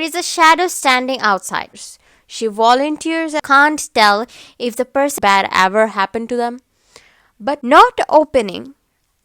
There is a shadow standing outside. She volunteers and can't tell if the person bad ever happened to them. But not opening,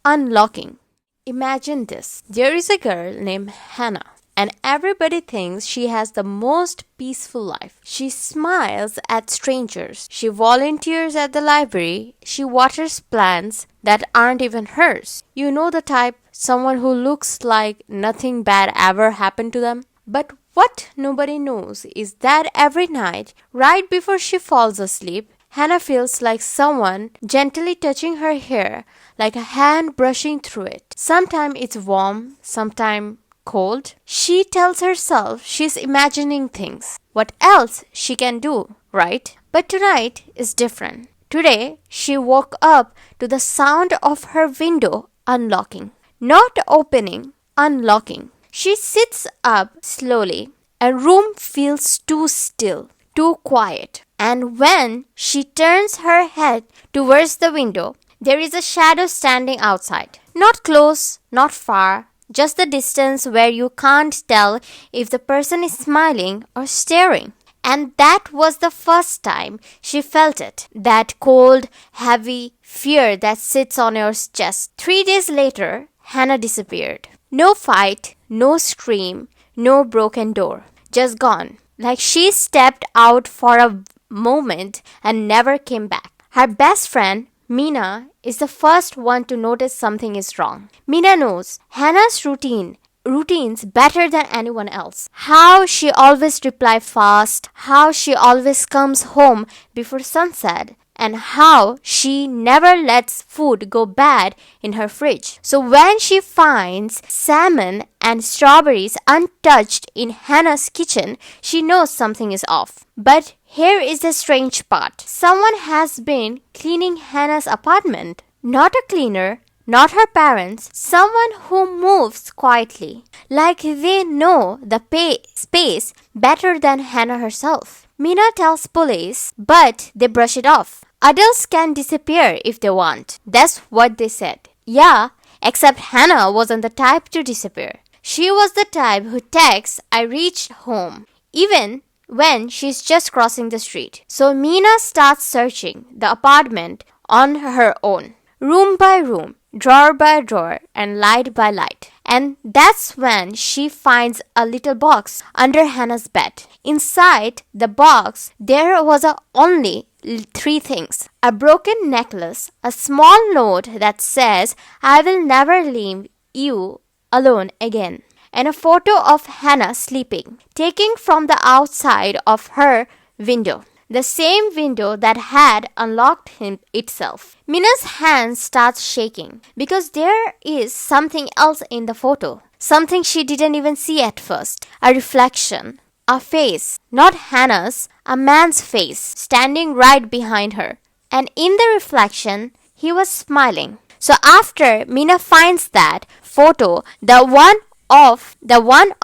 unlocking. Imagine this. There is a girl named Hannah, and everybody thinks she has the most peaceful life. She smiles at strangers. She volunteers at the library. She waters plants that aren't even hers. You know the type, someone who looks like nothing bad ever happened to them. But what nobody knows is that every night, right before she falls asleep, Hannah feels like someone gently touching her hair, like a hand brushing through it. Sometimes it's warm, sometimes cold. She tells herself she's imagining things. What else she can do, right? But tonight is different. Today, she woke up to the sound of her window unlocking. Not opening, unlocking. She sits up slowly. A room feels too still, too quiet. And when she turns her head towards the window, there is a shadow standing outside. Not close, not far, just the distance where you can't tell if the person is smiling or staring. And that was the first time she felt it. That cold, heavy fear that sits on your chest. 3 days later, Hannah disappeared. No fight, no scream, no broken door. Just gone. Like she stepped out for a moment and never came back. Her best friend, Mina, is the first one to notice something is wrong. Mina knows Hannah's routines better than anyone else. How she always replies fast, how she always comes home before sunset, and how she never lets food go bad in her fridge. So when she finds salmon and strawberries untouched in Hannah's kitchen, she knows something is off. But here is the strange part. Someone has been cleaning Hannah's apartment. Not a cleaner, not her parents, someone who moves quietly, like they know the space better than Hannah herself. Mina tells police, but they brush it off. Adults can disappear if they want. That's what they said. Yeah, except Hannah wasn't the type to disappear. She was the type who texts, "I reached home," even when she's just crossing the street. So Mina starts searching the apartment on her own, room by room, drawer by drawer, and light by light. And that's when she finds a little box under Hannah's bed. Inside the box, there was only 3 things. A broken necklace, a small note that says, "I will never leave you alone again," and a photo of Hannah sleeping, taken from the outside of her window. The same window that had unlocked itself. Mina's hand starts shaking because there is something else in the photo. Something she didn't even see at first. A reflection. A face. Not Hannah's. A man's face. Standing right behind her. And in the reflection, he was smiling. So after Mina finds that photo, the one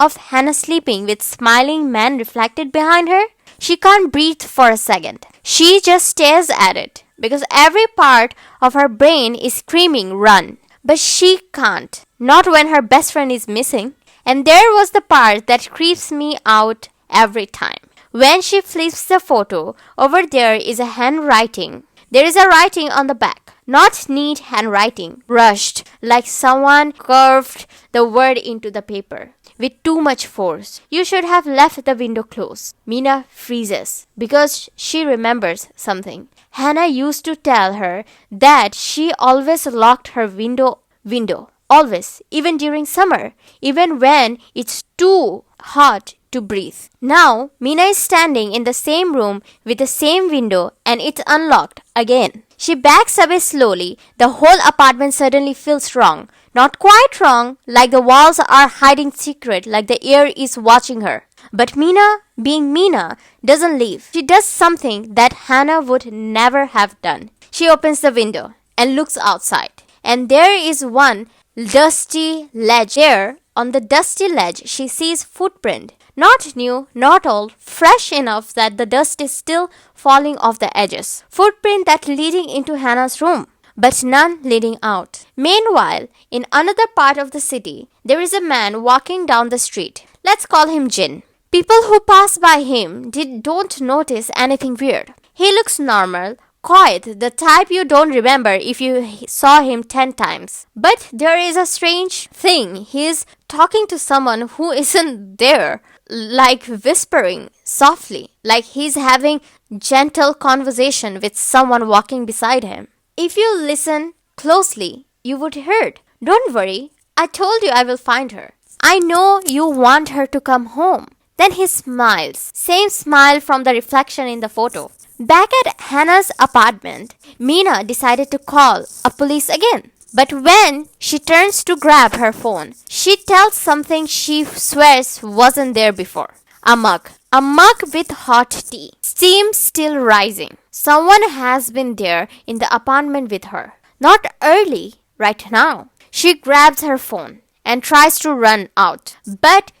of Hannah sleeping with smiling man reflected behind her, she can't breathe for a second. She just stares at it because every part of her brain is screaming, "Run." But she can't. Not when her best friend is missing. And there was the part that creeps me out every time. When she flips the photo, over there is a handwriting. There is a writing on the back. Not neat handwriting, rushed, like someone curved the word into the paper with too much force. "You should have left the window closed." Mina freezes because she remembers something. Hannah used to tell her that she always locked her window. Always, even during summer, even when it's too hot to breathe. Now, Mina is standing in the same room with the same window and it's unlocked again. She backs away slowly. The whole apartment suddenly feels wrong. Not quite wrong, like the walls are hiding secret, like the air is watching her. But Mina, being Mina, doesn't leave. She does something that Hannah would never have done. She opens the window and looks outside. And there is one dusty ledge. There, on the dusty ledge, she sees footprint. Not new, not old, fresh enough that the dust is still falling off the edges. Footprint that leading into Hannah's room, but none leading out. Meanwhile, in another part of the city, there is a man walking down the street. Let's call him Jin. People who pass by him don't notice anything weird. He looks normal, quiet, the type you don't remember if you saw him 10 times. But there is a strange thing. He's talking to someone who isn't there, like whispering softly, like he's having gentle conversation with someone walking beside him. If you listen closely, you would hear, "Don't worry, I told you I will find her. I know you want her to come home." Then he smiles. Same smile from the reflection in the photo. Back at Hannah's apartment, Mina decided to call a police again. But when she turns to grab her phone, she tells something she swears wasn't there before. A mug. A mug with hot tea. Steam still rising. Someone has been there in the apartment with her. Not early, right now. She grabs her phone and tries to run out. But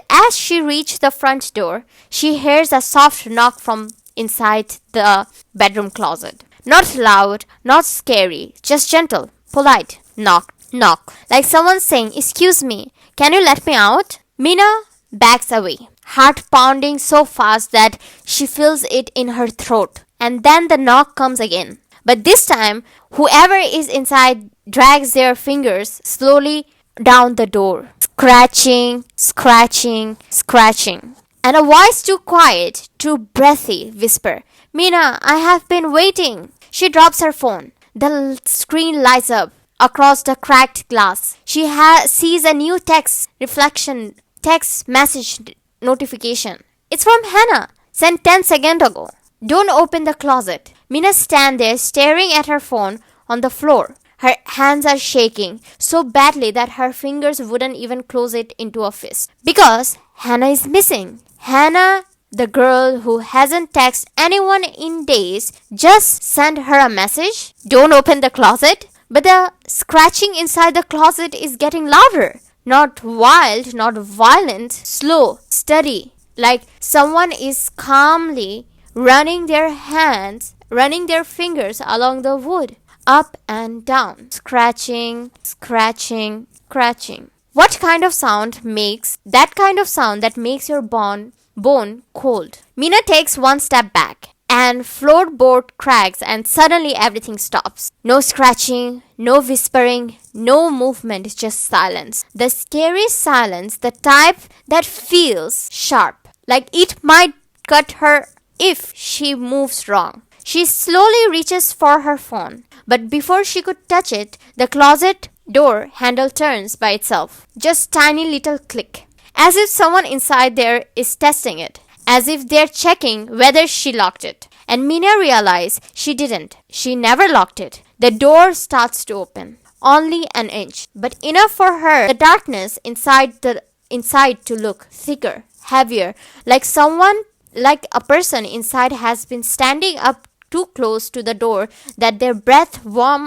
as she reaches the front door, she hears a soft knock from inside the bedroom closet. Not loud, not scary, just gentle, polite. Knock, knock. Like someone saying, "Excuse me, can you let me out?" Mina backs away, heart pounding so fast that she feels it in her throat. And then the knock comes again. But this time, whoever is inside drags their fingers slowly down the door, scratching, scratching, scratching. And a voice too quiet, too breathy whisper, "Mina, I have been waiting." She drops her phone. The screen lights up across the cracked glass. She sees a new text message notification. It's from Hannah, sent 10 seconds ago. "Don't open the closet." Mina stands there staring at her phone on the floor. Her hands are shaking so badly that her fingers wouldn't even close it into a fist. Because Hannah is missing. Hannah, the girl who hasn't texted anyone in days, just sent her a message. "Don't open the closet." But the scratching inside the closet is getting louder. Not wild, not violent, slow, steady. Like someone is calmly running their fingers along the wood. Up and down, scratching, scratching, scratching. What kind of sound makes that kind of sound that makes your bone cold? Mina takes one step back and floorboard cracks and suddenly everything stops. No scratching, no whispering, no movement, just silence. The scary silence, the type that feels sharp, like it might cut her if she moves wrong. She slowly reaches for her phone. But before she could touch it, the closet door handle turns by itself. Just tiny little click. As if someone inside there is testing it. As if they're checking whether she locked it. And Mina realized she didn't. She never locked it. The door starts to open. Only an inch. But enough for her. The darkness inside to look thicker, heavier. Like a person inside has been standing up too close to the door that their breath warmed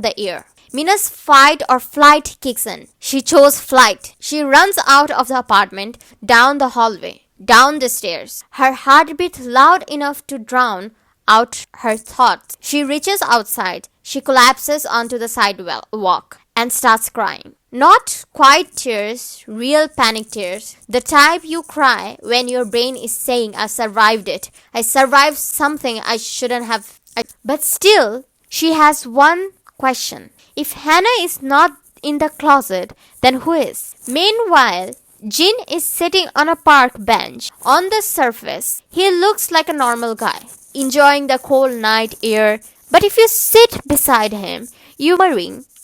the air. Mina's fight or flight kicks in. She chose flight. She runs out of the apartment, down the hallway, down the stairs. Her heartbeat loud enough to drown out her thoughts. She reaches outside. She collapses onto the sidewalk and starts crying. Not quiet tears, real panic tears. The type you cry when your brain is saying, "I survived it. I survived something I shouldn't have." But still, she has one question. If Hannah is not in the closet, then who is? Meanwhile, Jin is sitting on a park bench. On the surface, he looks like a normal guy, enjoying the cold night air. But if you sit beside him, you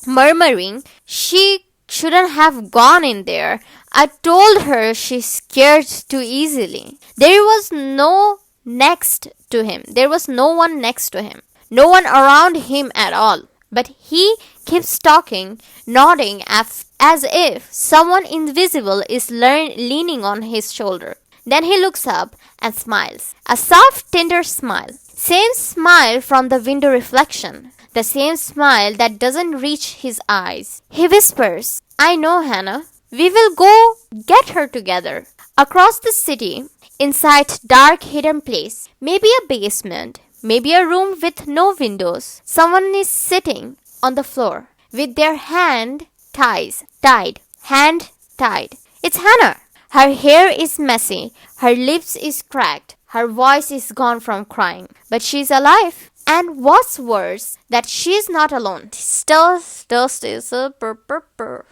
murmuring, "She shouldn't have gone in there. I told her she's scared too easily." There was no one next to him. No one around him at all. But he keeps talking, nodding as if someone invisible is leaning on his shoulder. Then he looks up and smiles. A soft, tender smile. Same smile from the window reflection. The same smile that doesn't reach his eyes. He whispers, "I know, Hannah. We will go get her together." Across the city, inside dark hidden place, maybe a basement, maybe a room with no windows, someone is sitting on the floor with their hand tied, tied. It's Hannah. Her hair is messy, her lips is cracked, her voice is gone from crying, but she's alive. And what's worse, that she's not alone. Still is a purr purr purr.